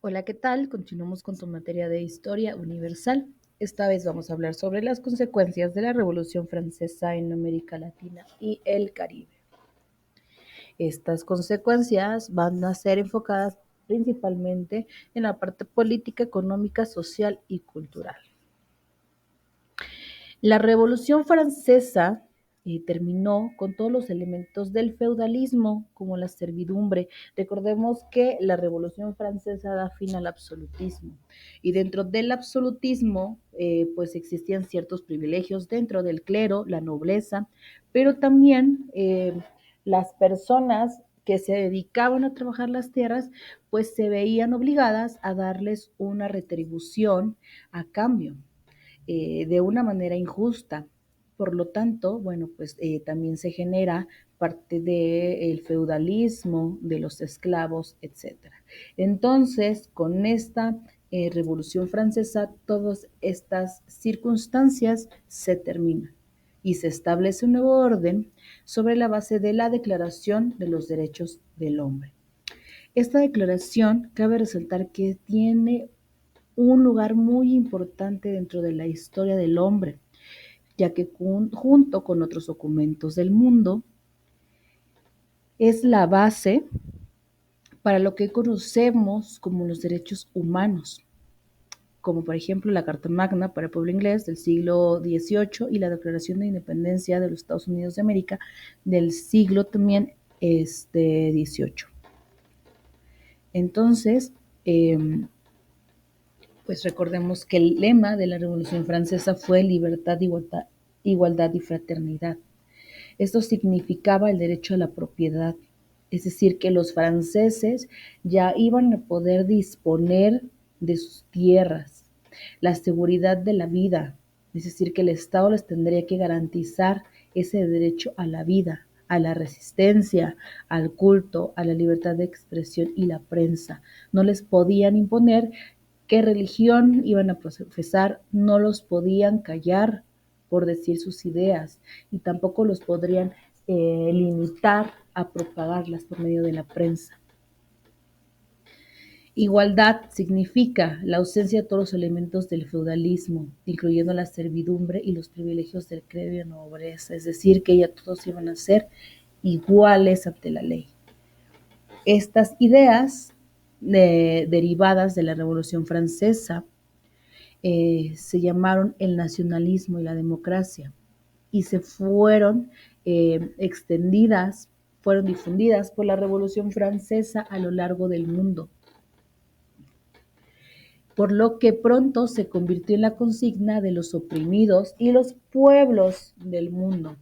Hola, ¿qué tal? Continuamos con tu materia de historia universal. Esta vez vamos a hablar sobre las consecuencias de la Revolución Francesa en América Latina y el Caribe. Estas consecuencias van a ser enfocadas principalmente en la parte política, económica, social y cultural. La Revolución Francesa terminó con todos los elementos del feudalismo, como la servidumbre. Recordemos que la Revolución Francesa da fin al absolutismo y dentro del absolutismo pues existían ciertos privilegios dentro del clero, la nobleza, pero también las personas que se dedicaban a trabajar las tierras pues se veían obligadas a darles una retribución a cambio de una manera injusta. Por lo tanto, bueno, pues también se genera parte del feudalismo, de los esclavos, etcétera. Entonces, con esta Revolución Francesa, todas estas circunstancias se terminan y se establece un nuevo orden sobre la base de la Declaración de los Derechos del Hombre. Esta declaración cabe resaltar que tiene un lugar muy importante dentro de la historia del hombre, ya que junto con otros documentos del mundo es la base para lo que conocemos como los derechos humanos, como por ejemplo la Carta Magna para el pueblo inglés del siglo XVIII y la Declaración de Independencia de los Estados Unidos de América del siglo también XVIII. Entonces, pues recordemos que el lema de la Revolución Francesa fue libertad, igualdad y fraternidad. Esto significaba el derecho a la propiedad, es decir, que los franceses ya iban a poder disponer de sus tierras, la seguridad de la vida, es decir, que el Estado les tendría que garantizar ese derecho a la vida, a la resistencia, al culto, a la libertad de expresión y la prensa. No les podían imponer qué religión iban a profesar, no los podían callar por decir sus ideas y tampoco los podrían limitar a propagarlas por medio de la prensa. Igualdad significa la ausencia de todos los elementos del feudalismo, incluyendo la servidumbre y los privilegios del clero y nobleza, es decir, que ya todos iban a ser iguales ante la ley. Estas ideas derivadas de la Revolución Francesa se llamaron el nacionalismo y la democracia y se fueron extendidas, fueron difundidas por la Revolución Francesa a lo largo del mundo, por lo que pronto se convirtió en la consigna de los oprimidos y los pueblos del mundo.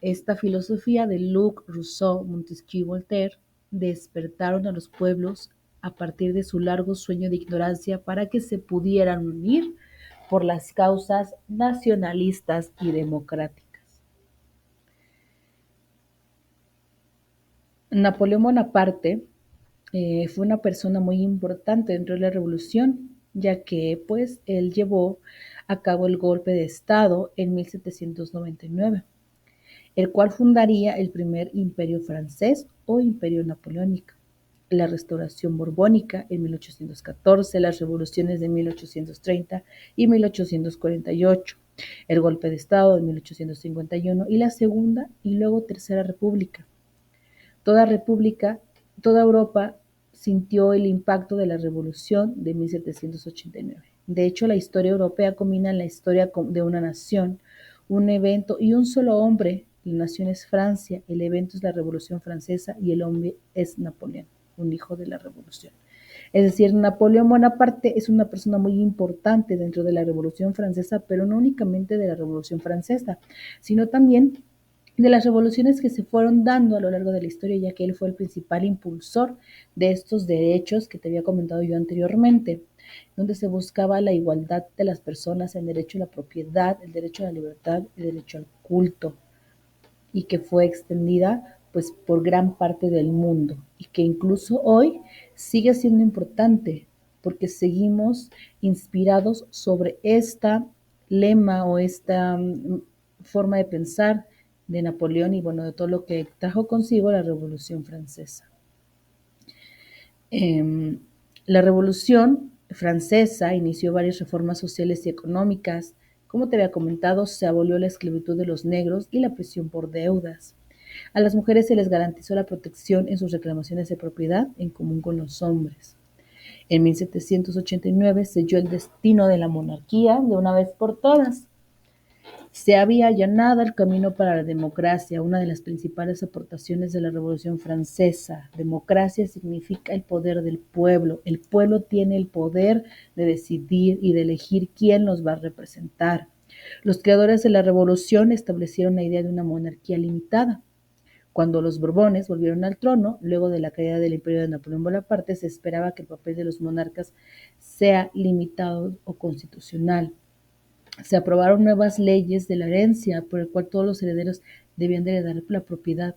Esta filosofía de Luc, Rousseau, Montesquieu y Voltaire despertaron a los pueblos a partir de su largo sueño de ignorancia para que se pudieran unir por las causas nacionalistas y democráticas. Napoleón Bonaparte fue una persona muy importante dentro de la revolución, ya que pues él llevó a cabo el golpe de Estado en 1799, el cual fundaría el primer imperio francés o imperio napoleónico, la restauración borbónica en 1814, las revoluciones de 1830 y 1848, el golpe de Estado de 1851 y la Segunda y luego Tercera República. Toda república, toda Europa sintió el impacto de la Revolución de 1789. De hecho, la historia europea combina la historia de una nación, un evento y un solo hombre. La nación es Francia, el evento es la Revolución Francesa y el hombre es Napoleón, un hijo de la Revolución. Es decir, Napoleón Bonaparte es una persona muy importante dentro de la Revolución Francesa, pero no únicamente de la Revolución Francesa, sino también de las revoluciones que se fueron dando a lo largo de la historia, ya que él fue el principal impulsor de estos derechos que te había comentado yo anteriormente, donde se buscaba la igualdad de las personas, el derecho a la propiedad, el derecho a la libertad, el derecho al culto, y que fue extendida pues por gran parte del mundo y que incluso hoy sigue siendo importante porque seguimos inspirados sobre esta lema o esta forma de pensar de Napoleón y bueno, de todo lo que trajo consigo la Revolución Francesa. Eh, La Revolución Francesa inició varias reformas sociales y económicas. Como te había comentado, se abolió la esclavitud de los negros y la prisión por deudas. A las mujeres se les garantizó la protección en sus reclamaciones de propiedad en común con los hombres. En 1789 selló el destino de la monarquía de una vez por todas. Se había allanado el camino para la democracia, una de las principales aportaciones de la Revolución Francesa. Democracia significa el poder del pueblo. El pueblo tiene el poder de decidir y de elegir quién los va a representar. Los creadores de la Revolución establecieron la idea de una monarquía limitada. Cuando los Borbones volvieron al trono, luego de la caída del imperio de Napoleón Bonaparte, se esperaba que el papel de los monarcas sea limitado o constitucional. Se aprobaron nuevas leyes de la herencia, por el cual todos los herederos debían de heredar la propiedad.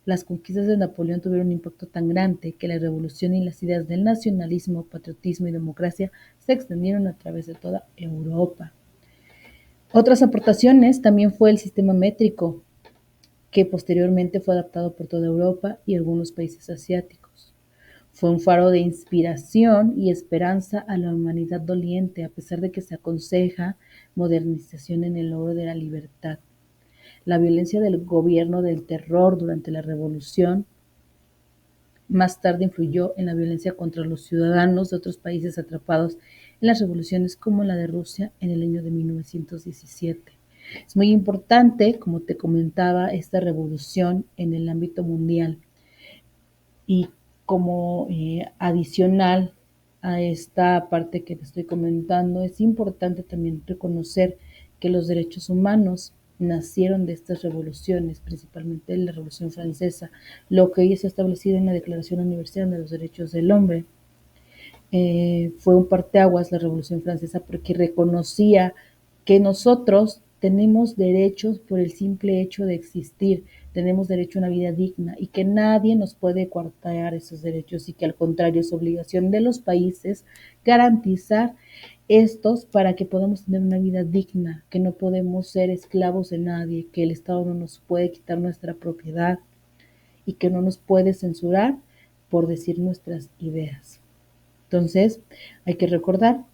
Las conquistas de Napoleón tuvieron un impacto tan grande que la revolución y las ideas del nacionalismo, patriotismo y democracia se extendieron a través de toda Europa. Otras aportaciones también fue el sistema métrico, que posteriormente fue adaptado por toda Europa y algunos países asiáticos. Fue un faro de inspiración y esperanza a la humanidad doliente, a pesar de que se aconseja modernización en el logro de la libertad. La violencia del gobierno del terror durante la revolución más tarde influyó en la violencia contra los ciudadanos de otros países atrapados en las revoluciones como la de Rusia en el año de 1917. Es muy importante, como te comentaba, esta revolución en el ámbito mundial y como adicional a esta parte que te estoy comentando, es importante también reconocer que los derechos humanos nacieron de estas revoluciones, principalmente la Revolución Francesa, lo que hoy es establecido en la Declaración Universal de los Derechos del Hombre. Fue un parteaguas la Revolución Francesa porque reconocía que nosotros tenemos derechos por el simple hecho de existir, tenemos derecho a una vida digna y que nadie nos puede coartar esos derechos y que al contrario es obligación de los países garantizar estos para que podamos tener una vida digna, que no podemos ser esclavos de nadie, que el Estado no nos puede quitar nuestra propiedad y que no nos puede censurar por decir nuestras ideas. Entonces, hay que recordar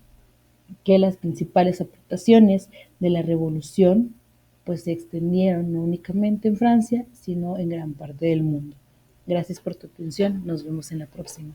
que las principales aportaciones de la revolución pues se extendieron no únicamente en Francia, sino en gran parte del mundo. Gracias por tu atención, nos vemos en la próxima.